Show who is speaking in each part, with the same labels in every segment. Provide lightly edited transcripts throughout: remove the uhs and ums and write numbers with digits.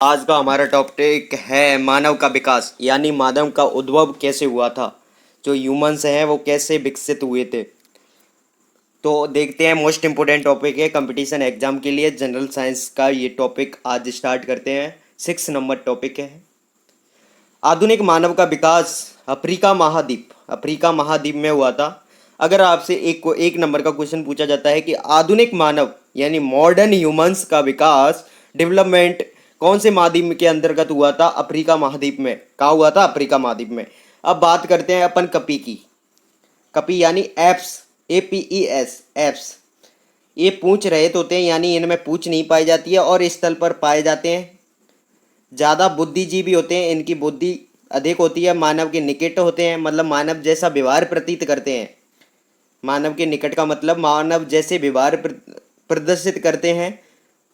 Speaker 1: आज का हमारा टॉपिक है मानव का विकास, यानी मानव का उद्भव कैसे हुआ था, जो ह्यूमंस हैं वो कैसे विकसित हुए थे। तो देखते हैं, मोस्ट इम्पोर्टेंट टॉपिक है कंपटीशन एग्जाम के लिए, जनरल साइंस का ये टॉपिक आज स्टार्ट करते हैं। 6 नंबर टॉपिक है आधुनिक मानव का विकास। अफ्रीका महाद्वीप में हुआ था। अगर आपसे एक नंबर का क्वेश्चन पूछा जाता है कि आधुनिक मानव यानी मॉडर्न ह्यूमंस का विकास, डेवलपमेंट कौन से महाद्वीप के अंतर्गत हुआ था? अफ्रीका महाद्वीप में। कहाँ हुआ था? अफ्रीका महाद्वीप में। अब बात करते हैं अपन कपी की। कपी यानी एप्स, APES, एप्स। ये पूंछ रहित होते हैं, यानी इनमें पूंछ नहीं पाई जाती है और स्थल पर पाए जाते हैं। ज़्यादा बुद्धिजीवी होते हैं, इनकी बुद्धि अधिक होती है, मानव के निकट होते हैं, मतलब मानव जैसा व्यवहार प्रतीत करते हैं। मानव के निकट का मतलब मानव जैसे व्यवहार प्रदर्शित करते हैं।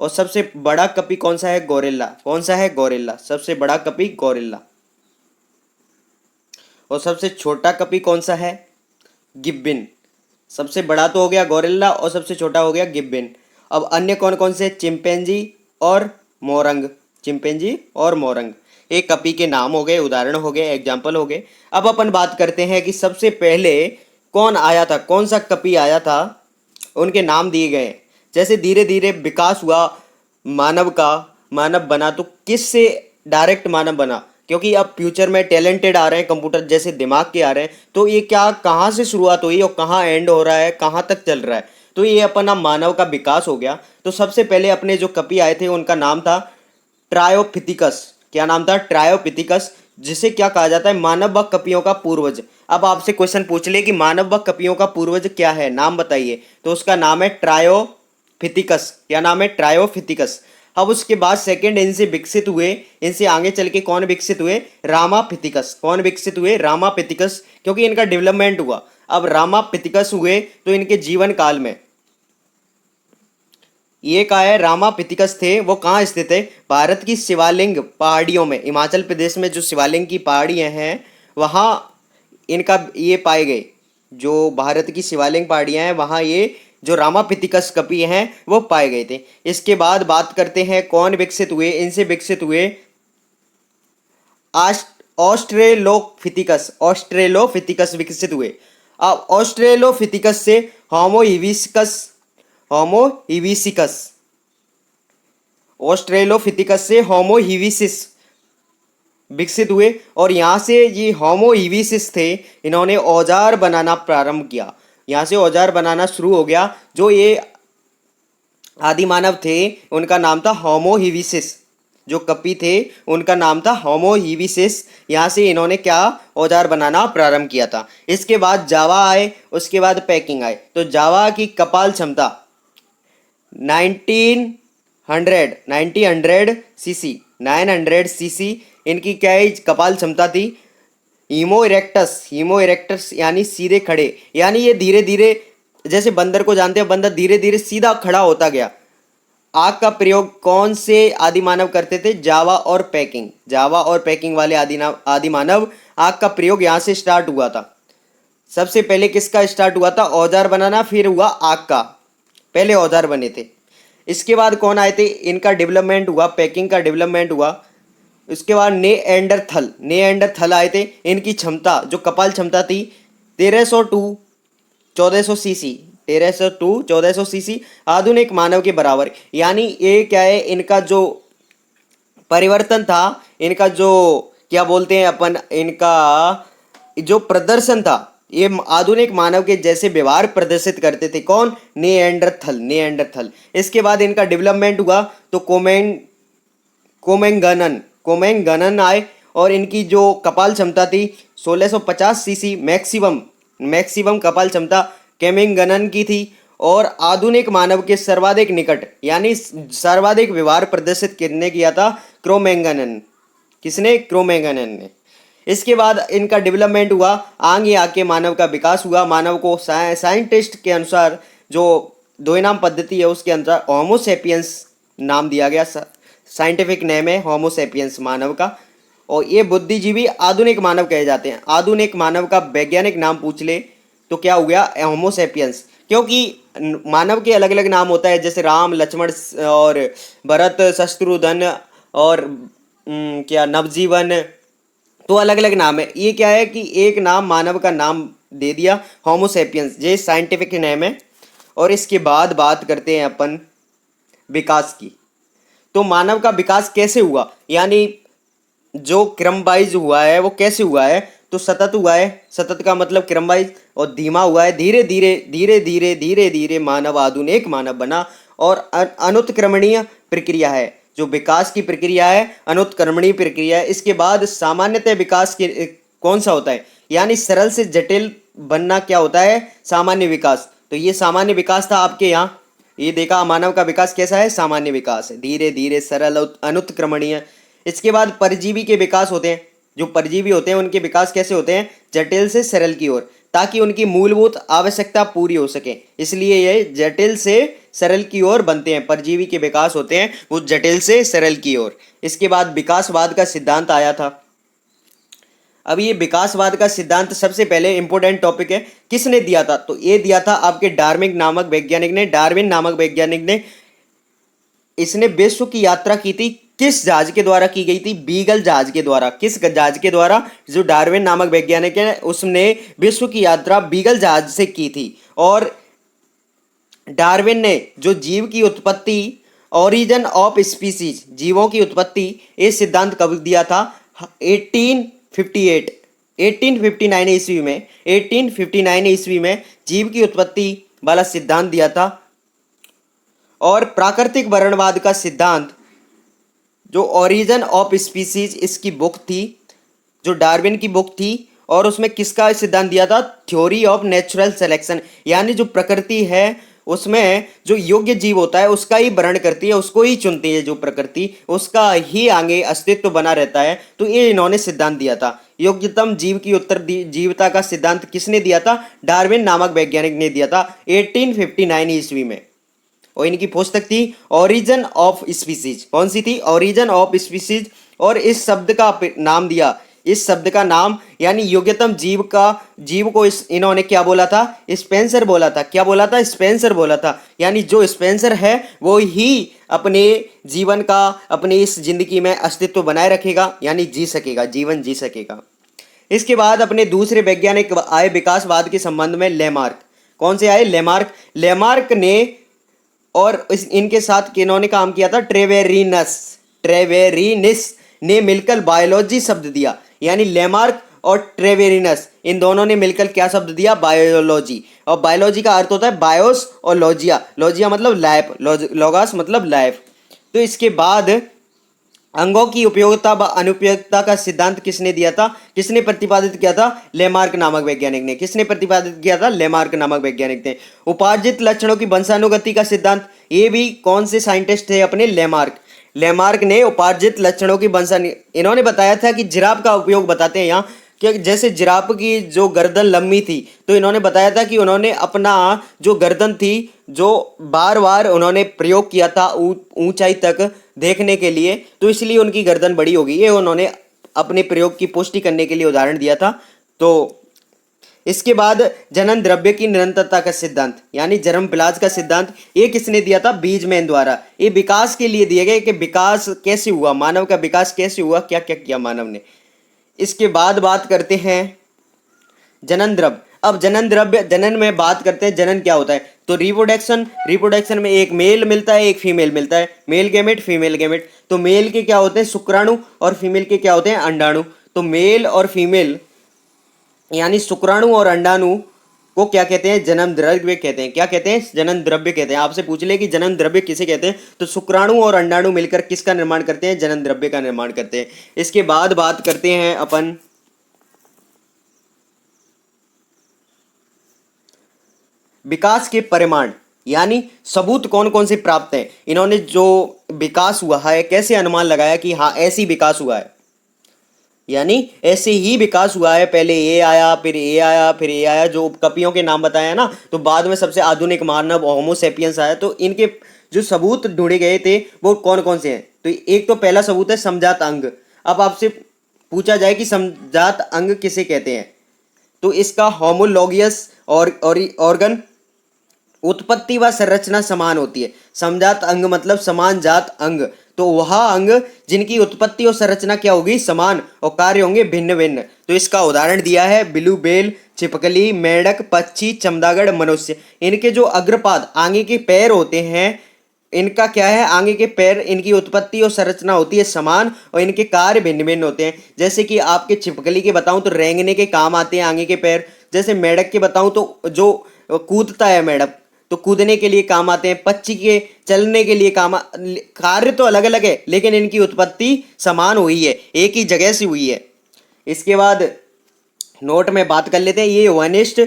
Speaker 1: और सबसे बड़ा कपी कौन सा है? गोरिल्ला। कौन सा है? गोरिल्ला। सबसे बड़ा कपी गोरिल्ला। और सबसे छोटा कपी कौन सा है? गिब्बन। सबसे बड़ा तो हो गया गोरिल्ला और सबसे छोटा हो गया गिब्बन। अब अन्य कौन कौन से? चिंपैंजी और मोरंग। चिंपैंजी और मोरंग एक कपी के नाम हो गए, उदाहरण हो गए, एग्जाम्पल हो गए। अब अपन बात करते हैं कि सबसे पहले कौन आया था, कौन सा कपी आया था, उनके नाम दिए गए। जैसे धीरे धीरे विकास हुआ मानव का, मानव बना, तो किससे डायरेक्ट मानव बना? क्योंकि अब फ्यूचर में टैलेंटेड आ रहे हैं, कंप्यूटर जैसे दिमाग के आ रहे हैं, तो ये क्या कहाँ से शुरुआत हुई और कहाँ एंड हो रहा है, कहाँ तक चल रहा है? तो ये अपना मानव का विकास हो गया। तो सबसे पहले अपने जो कपी आए थे उनका नाम था ट्रायोपिथिकस। क्या नाम था? ट्रायोपिथिकस, जिसे क्या कहा जाता है? मानव व कपियों का पूर्वज। अब आपसे क्वेश्चन पूछ ले कि मानव व कपियों का पूर्वज क्या है, नाम बताइए, तो उसका नाम है ट्रायोपिथिकस। क्या नाम है? ट्रायोपिथिकस। अब उसके बाद सेकंड इनसे विकसित हुए, इनसे आगे चल के कौन विकसित हुए? रामापिथिकस। कौन विकसित हुए? रामापिथिकस, क्योंकि इनका डेवलपमेंट हुआ। अब रामापिथिकस हुए तो इनके जीवन काल में ये का है रामापिथिकस थे, वो कहाँ स्थित है? भारत की शिवालिंग पहाड़ियों में, हिमाचल प्रदेश में जो शिवालिंग की पहाड़ियाँ हैं वहाँ इनका ये पाए गए। जो भारत की शिवालिंग पहाड़ियाँ हैं वहाँ ये जो रामापिथिकस कपी हैं वो पाए गए थे। इसके बाद बात करते हैं कौन विकसित हुए। इनसे विकसित हुए ऑस्ट्रेलोपिथिकस। ऑस्ट्रेलोपिथिकस विकसित हुए। अब ऑस्ट्रेलोपिथिकस से होमो हिबिस्कस, होमो हिबिसिकस, ऑस्ट्रेलोपिथिकस से होमो हिबिसिस विकसित हुए। और यहाँ से ये होमो हिबिसिस थे, इन्होंने औजार बनाना प्रारंभ किया। यहाँ से औजार बनाना शुरू हो गया। जो ये आदि मानव थे उनका नाम था होमो हिबिसिस। जो कपी थे उनका नाम था होमो हिबिसिस। यहाँ से इन्होंने क्या औजार बनाना प्रारंभ किया था। इसके बाद जावा आए, उसके बाद पैकिंग आए। तो जावा की कपाल क्षमता 900 सीसी इनकी क्या है? कपाल क्षमता थी। हीमो इरेक्टस यानी सीधे खड़े, यानी ये धीरे धीरे, जैसे बंदर को जानते हैं, बंदर धीरे धीरे सीधा खड़ा होता गया। आग का प्रयोग कौन से आदि मानव करते थे? जावा और पैकिंग। जावा और पैकिंग वाले आदि मानव, आग का प्रयोग यहाँ से स्टार्ट हुआ था। सबसे पहले किसका स्टार्ट हुआ था? औजार बनाना, फिर हुआ आग का, पहले औजार बने थे। इसके बाद कौन आए थे? इनका डेवलपमेंट हुआ, पैकिंग का डेवलपमेंट हुआ। उसके बाद नेएंडरथल आए थे। इनकी क्षमता, जो कपाल क्षमता थी, 1300 टू 1400 सीसी, 1300 टू 1400 सीसी, आधुनिक मानव के बराबर। यानी ये क्या है? इनका जो परिवर्तन था, इनका जो क्या बोलते हैं अपन, इनका जो प्रदर्शन था, ये आधुनिक मानव के जैसे व्यवहार प्रदर्शित करते थे। कौन? नेएंडरथल। इसके बाद इनका डेवलपमेंट हुआ तो कोमेंगनन आए। और इनकी जो कपाल क्षमता थी 1650 सीसी, मैक्सिमम कपाल क्षमता केमेंगनन की थी। और आधुनिक मानव के सर्वाधिक निकट, यानी सर्वाधिक व्यवहार प्रदर्शित करने किया था क्रोमेंगनन। किसने? क्रोमेंगनन ने। इसके बाद इनका डेवलपमेंट हुआ, आगे आके मानव का विकास हुआ। मानव को साइंटिस्ट के अनुसार जो द्विनाम पद्धति है उसके अनुसार होमोसेपियंस नाम दिया गया। साइंटिफिक नेम है होमोसेपियंस मानव का। और ये बुद्धिजीवी आधुनिक मानव कहे जाते हैं। आधुनिक मानव का वैज्ञानिक नाम पूछ ले तो क्या हो गया? होमोसेपियंस। क्योंकि मानव के अलग अलग नाम होता है, जैसे राम, लक्ष्मण और भरत, शत्रुघ्न, और क्या नवजीवन, तो अलग अलग नाम है। ये क्या है कि एक नाम मानव का नाम दे दिया, होमो सेपियंस, ये साइंटिफिक नेम है। और इसके बाद बात करते हैं अपन विकास की। तो मानव का विकास कैसे हुआ, यानी जो क्रम वाइज हुआ है वो कैसे हुआ है, तो सतत हुआ है। सतत का मतलब क्रम वाइज, और धीमा हुआ है, धीरे धीरे धीरे धीरे धीरे धीरे मानव आधुनिक मानव बना। और अनुत्क्रमणीय प्रक्रिया है, जो विकास की प्रक्रिया है अनुत्क्रमणीय प्रक्रिया है। इसके बाद सामान्यतः विकास के कौन सा होता है, यानी सरल से जटिल बनना क्या होता है, सामान्य विकास। तो ये सामान्य विकास था आपके यहाँ। ये देखा मानव का विकास कैसा है, सामान्य विकास है, धीरे धीरे सरल अनुत्क्रमणीय। इसके बाद परजीवी के विकास होते हैं। जो परजीवी होते हैं उनके विकास कैसे होते हैं, जटिल से सरल की ओर, ताकि उनकी मूलभूत आवश्यकता पूरी हो सके, इसलिए ये जटिल से सरल की ओर बनते हैं। परजीवी के विकास होते हैं वो जटिल से सरल की ओर। इसके बाद विकासवाद का सिद्धांत आया था। अब ये विकासवाद का सिद्धांत सबसे पहले इंपॉर्टेंट टॉपिक है, किसने दिया था, तो ये दिया था आपके डार्विन नामक वैज्ञानिक ने। डार्विन नामक वैज्ञानिक ने, इसने विश्व की यात्रा की थी, किस जहाज के द्वारा की गई थी, बीगल जहाज के द्वारा। किस जहाज के द्वारा, जो डार्विन नामक वैज्ञानिक है उसने विश्व की यात्रा बीगल जहाज से की थी। और डार्विन ने जो जीव की उत्पत्ति, ओरिजिन ऑफ स्पीसीज, जीवों की उत्पत्ति, ये सिद्धांत कब दिया था, 1858 1859 ईस्वी में, 1859 ईस्वी में जीव की उत्पत्ति वाला सिद्धांत दिया था। और प्राकृतिक वर्णवाद का सिद्धांत, जो ओरिजिन ऑफ स्पीसीज, इसकी बुक थी, जो डार्विन की बुक थी। और उसमें किसका सिद्धांत दिया था, थ्योरी ऑफ नेचुरल सिलेक्शन, यानी जो प्रकृति है उसमें जो योग्य जीव होता है उसका ही वर्णन करती है, उसको ही चुनती है जो प्रकृति, उसका ही आगे अस्तित्व बना रहता है। तो ये इन्होंने सिद्धांत दिया था। योग्यतम जीव की उत्तरजीविता का सिद्धांत किसने दिया था, डार्विन नामक वैज्ञानिक ने दिया था 1859 ईस्वी में। और इनकी पुस्तक थी ओरिजिन ऑफ स्पीसीज। कौन सी थी, ओरिजिन ऑफ स्पीसीज। और इस शब्द का नाम दिया, इस शब्द का नाम यानी योग्यतम जीव को इन्होंने क्या बोला था, स्पेंसर बोला था। क्या बोला था, स्पेंसर बोला था। यानी जो स्पेंसर है वो ही अपने जीवन का, अपनी इस जिंदगी में अस्तित्व बनाए रखेगा, यानी जी सकेगा, जीवन जी सकेगा। इसके बाद अपने दूसरे वैज्ञानिक आए विकासवाद के संबंध में, लेमार्क। कौन से आए, लेमार्क ने, और इनके साथ इन्होंने काम किया था ट्रेवेरिनस ने मिलकर बायोलॉजी शब्द दिया। यानी लेमार्क और ट्रेवेरिनस, इन दोनों ने मिलकर क्या शब्द दिया, बायोलॉजी। और बायोलॉजी का अर्थ होता है बायोस और लॉजिया। लॉजिया मतलब लाइफ, लोगास मतलब लाइफ। तो इसके बाद अंगों की उपयोगिता व अनुपयोगिता का सिद्धांत किसने दिया था, किसने प्रतिपादित किया था, लेमार्क नामक वैज्ञानिक ने। किसने प्रतिपादित किया था, लेमार्क नामक वैज्ञानिक ने। उपार्जित लक्षणों की वंशानुगति का सिद्धांत, ये भी कौन से साइंटिस्ट थे अपने, लेमार्क ने उपार्जित लक्षणों की इन्होंने बताया था कि जिराफ का उपयोग बताते हैं यहाँ, कि जैसे जिराफ की जो गर्दन लंबी थी, तो इन्होंने बताया था कि उन्होंने अपना जो गर्दन थी, जो बार बार उन्होंने प्रयोग किया था ऊंचाई तक देखने के लिए, तो इसलिए उनकी गर्दन बड़ी होगी। ये उन्होंने अपने प्रयोग की पुष्टि करने के लिए उदाहरण दिया था। तो इसके बाद जनन द्रव्य की निरंतरता का सिद्धांत, यानी जर्म प्लाज का सिद्धांत, ये किसने दिया था, बीजमैन द्वारा। ये विकास के लिए दिए गए कि विकास कैसे हुआ, मानव का विकास कैसे हुआ, क्या क्या किया मानव ने। इसके बाद बात करते हैं जनन द्रव्य। अब जनन द्रव्य, जनन में बात करते हैं, जनन क्या होता है, तो रिप्रोडक्शन में एक मेल मिलता है, एक फीमेल मिलता है, मेल गैमेट फीमेल गैमेट। तो मेल के क्या होते हैं, शुक्राणु, और फीमेल के क्या होते हैं, अंडाणु। तो मेल और फीमेल यानी शुक्राणु और अंडाणु को क्या कहते हैं, जन्म द्रव्य कहते हैं। क्या कहते हैं, जन्म द्रव्य कहते हैं। आपसे पूछ ले कि जन्म द्रव्य किसे कहते हैं, तो शुक्राणु और अंडाणु मिलकर किसका निर्माण करते हैं, जन्म द्रव्य का निर्माण करते हैं। इसके बाद बात करते हैं अपन विकास के परिमाण, यानी सबूत कौन कौन से प्राप्त हैं। इन्होंने जो विकास हुआ है कैसे अनुमान लगाया कि हाँ ऐसी विकास हुआ है, यानी ऐसे ही विकास हुआ है, पहले ये आया, फिर ये आया, फिर ये आया, जो कपियों के नाम बताए हैं ना, तो बाद में सबसे आधुनिक मानव होमो सेपियंस आया। तो इनके जो सबूत ढूंढे गए थे वो कौन कौन से हैं, तो एक तो पहला सबूत है समजात अंग। अब आपसे पूछा जाए कि समजात अंग किसे कहते हैं, तो इसका होमोलॉगियस ऑर्गन, उत्पत्ति व संरचना समान होती है। समजात अंग मतलब समान जात अंग, तो वह अंग जिनकी उत्पत्ति और संरचना क्या होगी, समान, और कार्य होंगे भिन्न भिन्न। तो इसका उदाहरण दिया है ब्लूबेल, छिपकली, मेंढक, पक्षी, चमगादड़, मनुष्य। इनके जो अग्रपाद आगे के पैर होते हैं, इनका क्या है, आगे के पैर, इनकी उत्पत्ति और संरचना होती है समान और इनके कार्य भिन्न भिन्न होते हैं। जैसे कि आपके छिपकली के बताऊं तो रेंगने के काम आते हैं आगे के पैर। जैसे मेंढक के बताऊं तो जो कूदता है मेंढक, तो कूदने के लिए काम आते हैं। पक्षी के चलने के लिए कार्य तो अलग अलग है लेकिन इनकी उत्पत्ति समान हुई है, एक ही जगह से हुई है। इसके बाद नोट में बात कर लेते हैं, ये वनिष्ठ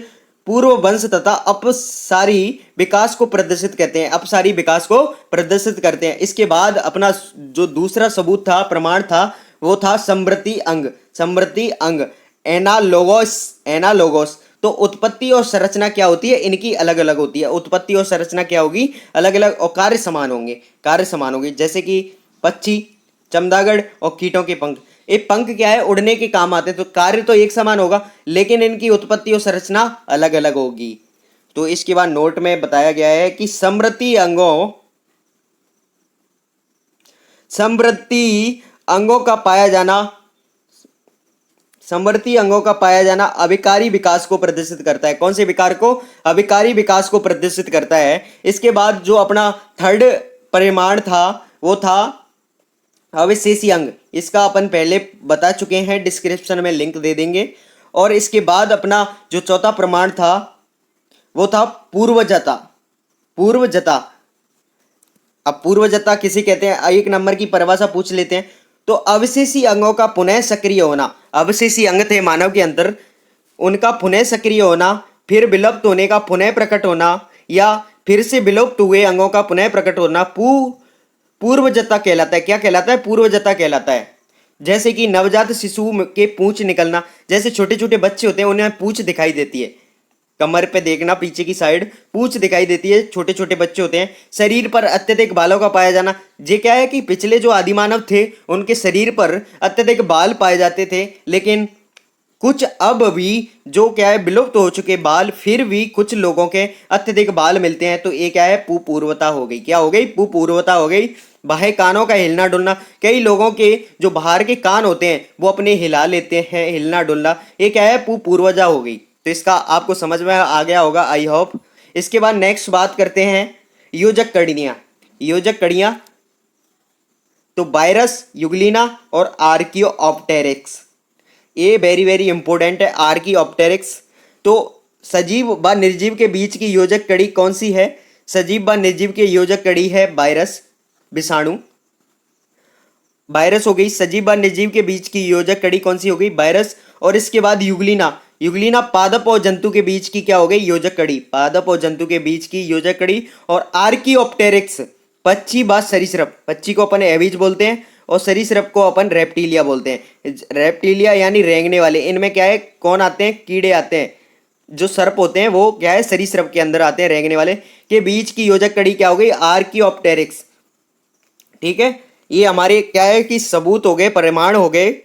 Speaker 1: पूर्व वंश तथा अपसारी विकास को प्रदर्शित करते हैं, अपसारी विकास को प्रदर्शित करते हैं। इसके बाद अपना जो दूसरा सबूत था, प्रमाण था, वो था समृद्धि अंग। समृद्धि अंग एनालोगोस, एनालोगोस। तो उत्पत्ति और संरचना क्या होती है, इनकी अलग अलग होती है। उत्पत्ति और संरचना क्या होगी, अलग अलग, और कार्य समान होंगे, कार्य समान होंगे। जैसे कि पक्षी, चमगादड़ और कीटों के पंख। ये पंख क्या है, उड़ने के काम आते हैं, तो कार्य तो एक समान होगा लेकिन इनकी उत्पत्ति और संरचना अलग अलग होगी। तो इसके बाद नोट में बताया गया है कि समृद्धि अंगों का पाया जाना, समृद्धि अंगों का पाया जाना अभिकारी विकास को प्रदर्शित करता है। कौन से विकार को, अभिकारी विकास को प्रदर्शित करता है। इसके बाद जो अपना थर्ड परिमाण था वो था अविशेषी अंग। इसका अपन पहले बता चुके हैं, डिस्क्रिप्शन में लिंक दे देंगे। और इसके बाद अपना जो चौथा प्रमाण था वो था पूर्वजता। पूर्वजता, अब पूर्वजता किसे कहते हैं, एक नंबर की परिभाषा पूछ लेते हैं। तो अवशेषी अंगों का पुनः सक्रिय होना, अवशेषी अंग थे मानव के अंदर, उनका पुनः सक्रिय होना, फिर विलुप्त होने का पुनः प्रकट होना, या फिर से विलुप्त हुए अंगों का पुनः प्रकट होना पूर्वजता कहलाता है। क्या कहलाता है, पूर्वजता कहलाता है। जैसे कि नवजात शिशु के पूंछ निकलना, जैसे छोटे छोटे बच्चे होते हैं उन्हें पूंछ दिखाई देती है, कमर पे देखना पीछे की साइड पूंछ दिखाई देती है, छोटे छोटे बच्चे होते हैं। शरीर पर अत्यधिक बालों का पाया जाना, ये क्या है कि पिछले जो आदिमानव थे उनके शरीर पर अत्यधिक बाल पाए जाते थे, लेकिन कुछ अब भी जो क्या है विलुप्त हो चुके बाल, फिर भी कुछ लोगों के अत्यधिक बाल मिलते हैं। तो ये क्या है, पुपूर्वता हो गई। क्या हो गई, पुपूर्वता हो गई। बाह्य कानों का हिलना डुलना, कई लोगों के जो बाहर के कान होते हैं वो अपने हिला लेते हैं, हिलना डुलना, ये क्या है, पुपूर्वजा हो गई। तो इसका आपको समझ में आ गया होगा, आई होप। इसके बाद नेक्स्ट बात करते हैं योजक कड़ियाँ। योजक कड़ियाँ तो वायरस, युगलिना और आर्कियोप्टेरिक्स, ये वेरी वेरी इंपॉर्टेंट है। आर्कियोप्टेरिक्स तो सजीव व निर्जीव के बीच की योजक कड़ी कौन सी है, सजीव व निर्जीव की योजक कड़ी है वायरस, विषाणु। वायरस हो गई, सजीव व निर्जीव के बीच की योजक कड़ी कौन सी हो गई, वायरस। और इसके बाद युगलिना, युगलिना पादप और जंतु के बीच की क्या हो गई, योजक कड़ी, पादप और जंतु के बीच की योजक कड़ी। और आर्कियोप्टेरिक्स पक्षी व सरीसृप, पक्षी को अपन एविज बोलते हैं और सरीसृप को अपन रेप्टिलिया बोलते हैं। रेप्टिलिया यानी रेंगने वाले, इनमें क्या है, कौन आते हैं, कीड़े आते हैं। जो सर्प होते हैं वो क्या है, सरीसृप के अंदर आते हैं, रेंगने वाले के बीच की योजक कड़ी क्या हो गई, आर्कियोप्टेरिक्स। ठीक है, ये हमारे क्या है कि सबूत हो गए, परिमाण हो गए।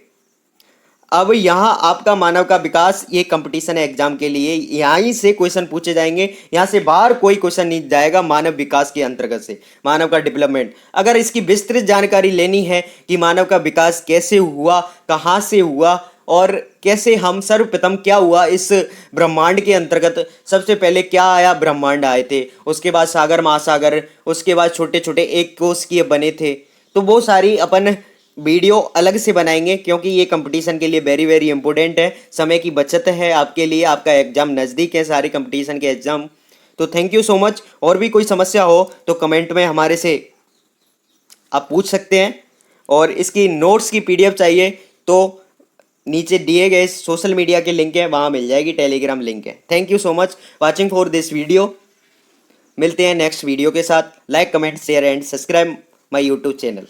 Speaker 1: अब यहाँ आपका मानव का विकास, ये कंपटीशन है एग्जाम के लिए, यहीं से क्वेश्चन पूछे जाएंगे, यहाँ से बाहर कोई क्वेश्चन नहीं जाएगा। मानव विकास के अंतर्गत से मानव का डेवलपमेंट, अगर इसकी विस्तृत जानकारी लेनी है कि मानव का विकास कैसे हुआ, कहाँ से हुआ और कैसे हम सर्वप्रथम क्या हुआ इस ब्रह्मांड के अंतर्गत, सबसे पहले क्या आया, ब्रह्मांड आए थे, उसके बाद सागर महासागर, उसके बाद छोटे छोटे एक कोशिकीय बने थे। तो वो सारी अपन वीडियो अलग से बनाएंगे क्योंकि ये कंपटीशन के लिए वेरी वेरी इंपॉर्टेंट है। समय की बचत है आपके लिए, आपका एग्जाम नज़दीक है, सारे कंपटीशन के एग्जाम। तो थैंक यू सो मच। और भी कोई समस्या हो तो कमेंट में हमारे से आप पूछ सकते हैं। और इसकी नोट्स की PDF चाहिए तो नीचे दिए गए सोशल मीडिया के लिंक है, वहाँ मिल जाएगी, टेलीग्राम लिंक है। Thank you so much watching for this video. मिलते हैं नेक्स्ट वीडियो के साथ। Like, comment, share and subscribe my YouTube channel.